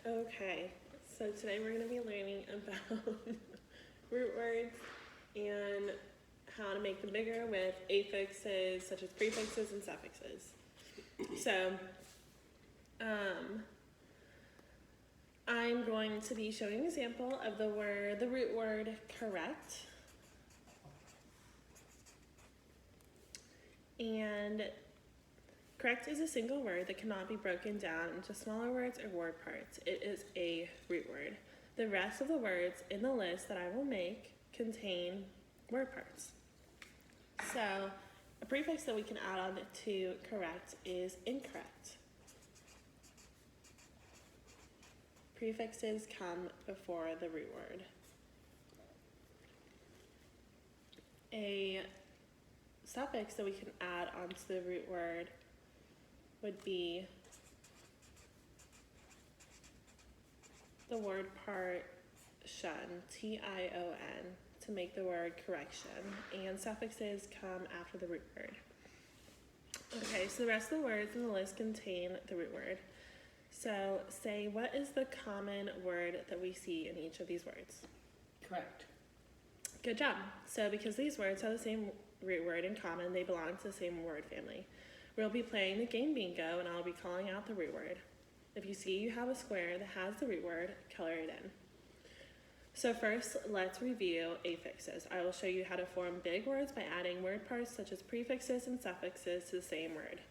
Okay, so today we're going to be learning about root words and how to make them bigger with affixes such as prefixes and suffixes. So, I'm going to be showing an example of the root word correct. And correct is a single word that cannot be broken down into smaller words or word parts. It is a root word. The rest of the words in the list that I will make contain word parts. So, a prefix that we can add on to correct is incorrect. Prefixes come before the root word. A suffix that we can add onto the root word would be the word part shun, T-I-O-N, to make the word correction, and suffixes come after the root word. Okay, so the rest of the words in the list contain the root word. So say, what is the common word that we see in each of these words? Correct. Good job. So because these words have the same root word in common, they belong to the same word family. We'll be playing the game bingo, and I'll be calling out the root word. If you see you have a square that has the root word, color it in. So first, let's review affixes. I will show you how to form big words by adding word parts such as prefixes and suffixes to the same word.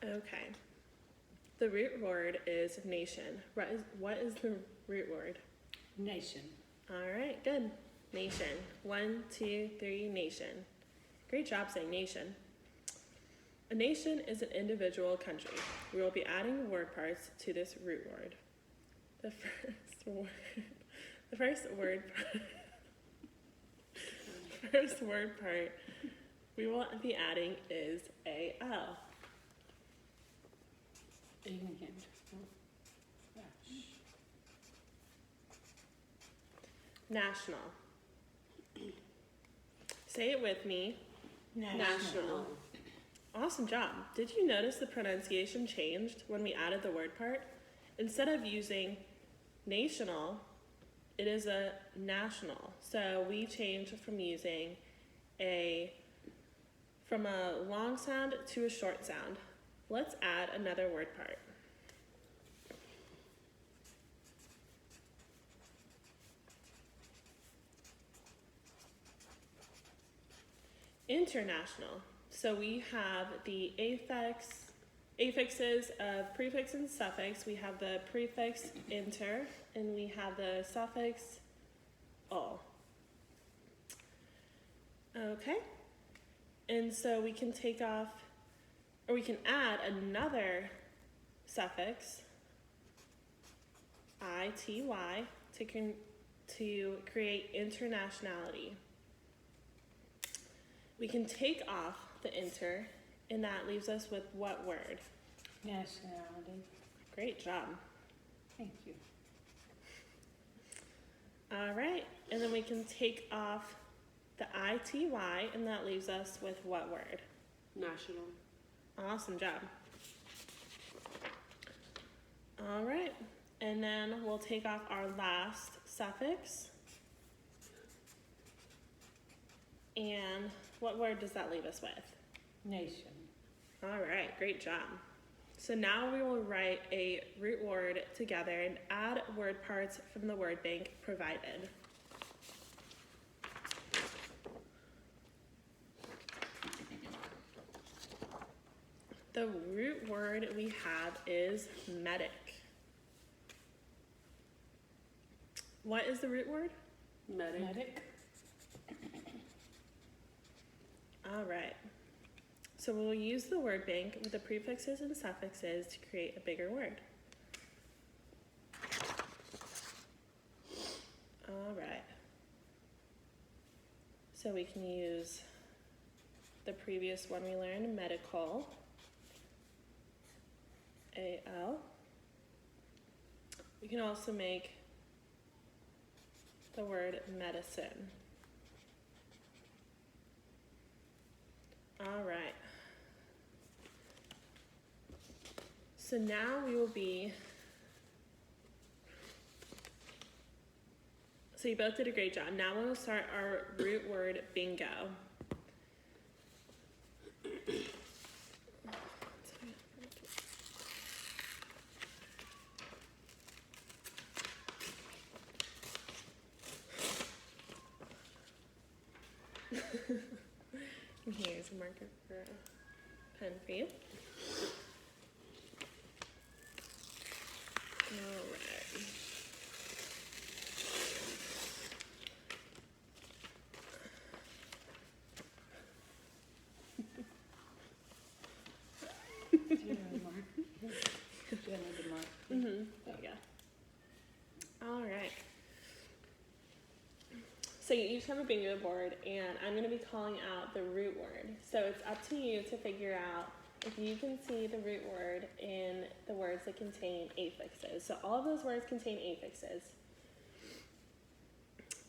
Okay. The root word is nation. What is the root word? Nation. All right, good. Nation. 1, 2, 3, nation. Great job saying nation. A nation is an individual country. We will be adding word parts to this root word. The first word part we will be adding is AL. Again. National. Say it with me. National. Awesome job. Did you notice the pronunciation changed when we added the word part? Instead of using national, it is a national. So we changed from using from a long sound to a short sound. Let's add another word part. International. So we have the affixes of prefix and suffix. We have the prefix inter, and we have the suffix all. Okay. And so we can take off, or we can add another suffix, I-T-Y, to create internationality. We can take off the inter, and that leaves us with what word? Nationality. Great job. Thank you. All right, and then we can take off the I-T-Y, and that leaves us with what word? National. Awesome job. All right, and then we'll take off our last suffix. And what word does that leave us with? Nation. All right, great job. So now we will write a root word together and add word parts from the word bank provided. The root word we have is medic. What is the root word? Medic. Medic. All right. So we'll use the word bank with the prefixes and suffixes to create a bigger word. All right. So we can use the previous one we learned, medical, AL. We can also make the word medicine. All right. So now we will be, so you both did a great job. Now we'll start our root word bingo. And here's a marker for a pen for you. All right. Do you know the mark? Do you know the mark? Mm-hmm. There you go. All right. So you each have a bingo board, and I'm going to be calling out the root word. So it's up to you to figure out if you can see the root word in the words that contain affixes. So all of those words contain affixes.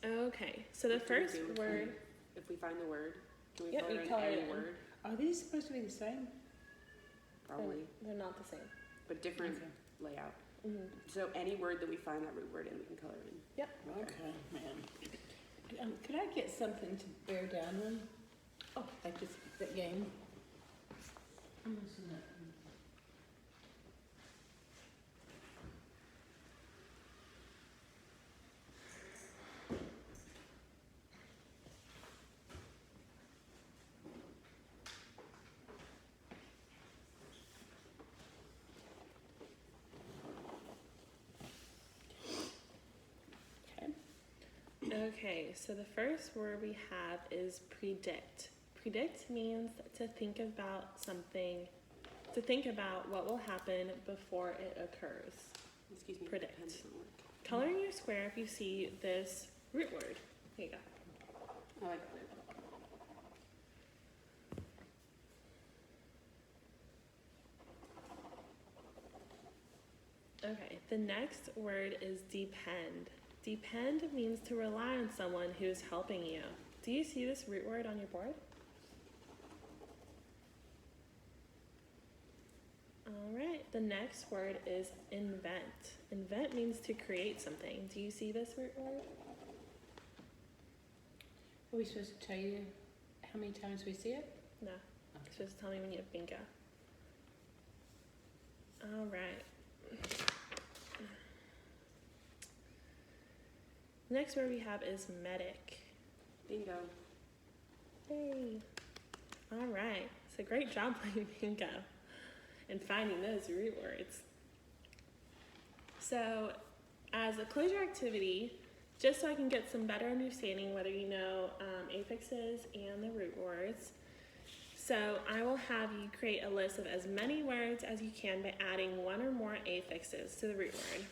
Okay, so the What do we first do word, If we find the word, can we Yep, color you in color any it in. word? Are these supposed to be the same? Probably, they're not the same. but different Okay. layout. Mm-hmm. So any word that we find that root word in, we can color in. Okay, man. Could I get something to bear down on? Oh, like this, that game? I'm losing that. Okay, so the first word we have is predict. Predict means to think about something, to think about what will happen before it occurs. Excuse me. Predict. pen doesn't work. Color in your square if you see this root word. Here you go. I like that. Okay, the next word is depend. Depend means to rely on someone who is helping you. Do you see this root word on your board? All right, the next word is invent. Invent means to create something. Do you see this root word? Are we supposed to tell you how many times we see it? No. You're supposed to tell me when you have bingo. All right. The next word we have is medic. Bingo. Hey. All right. So great job playing bingo and finding those root words. So as a closure activity, just so I can get some better understanding whether you know affixes and the root words, so I will have you create a list of as many words as you can by adding one or more affixes to the root word.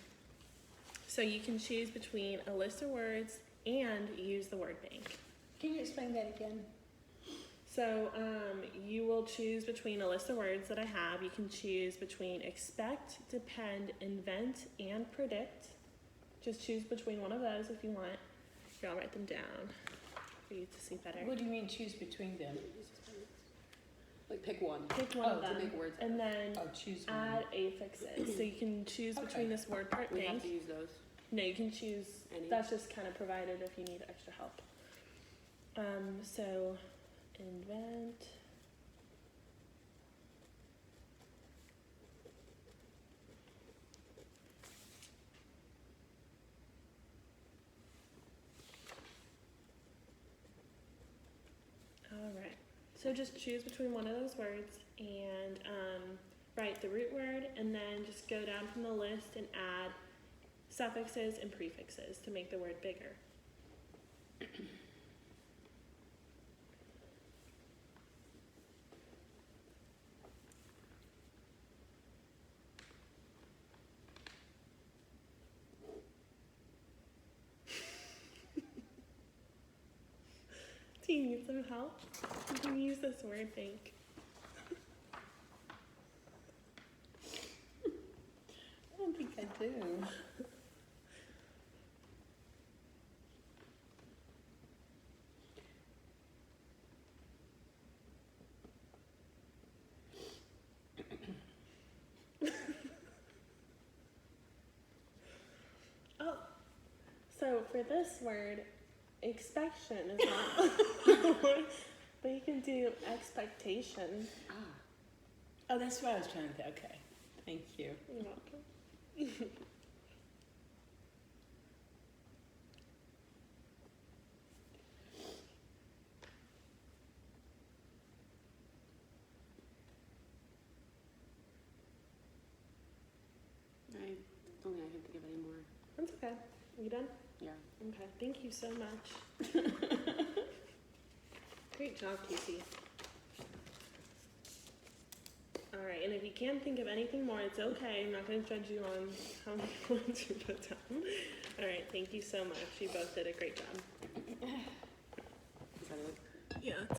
So you can choose between a list of words and use the word bank. Can you explain that again? So you will choose between a list of words that I have. You can choose between expect, depend, invent, and predict. Just choose between one of those if you want. Here, I'll write them down for you to see better. What do you mean choose between them? Like pick one. Pick one of to them make words and then Oh, choose one. add affixes. So you can choose between Okay. this word part We have bank. to use those. No, you can choose. Any? That's just kind of provided if you need extra help. So invent. All right. So just choose between one of those words and write the root word, and then just go down from the list and add suffixes and prefixes to make the word bigger. Do you need some help? You can use this word bank. I don't think I do. So for this word, expectation is not, but you can do expectation. Ah. Oh, that's what I was trying to think. Okay, thank you. You're welcome. I don't think I can think of any more. That's okay. You done? Yeah. Okay. Thank you so much. Great job, Casey. All right, and if you can't think of anything more, it's okay. I'm not going to judge you on how many words you put down. All right, thank you so much. You both did a great job. Is that it? Yeah.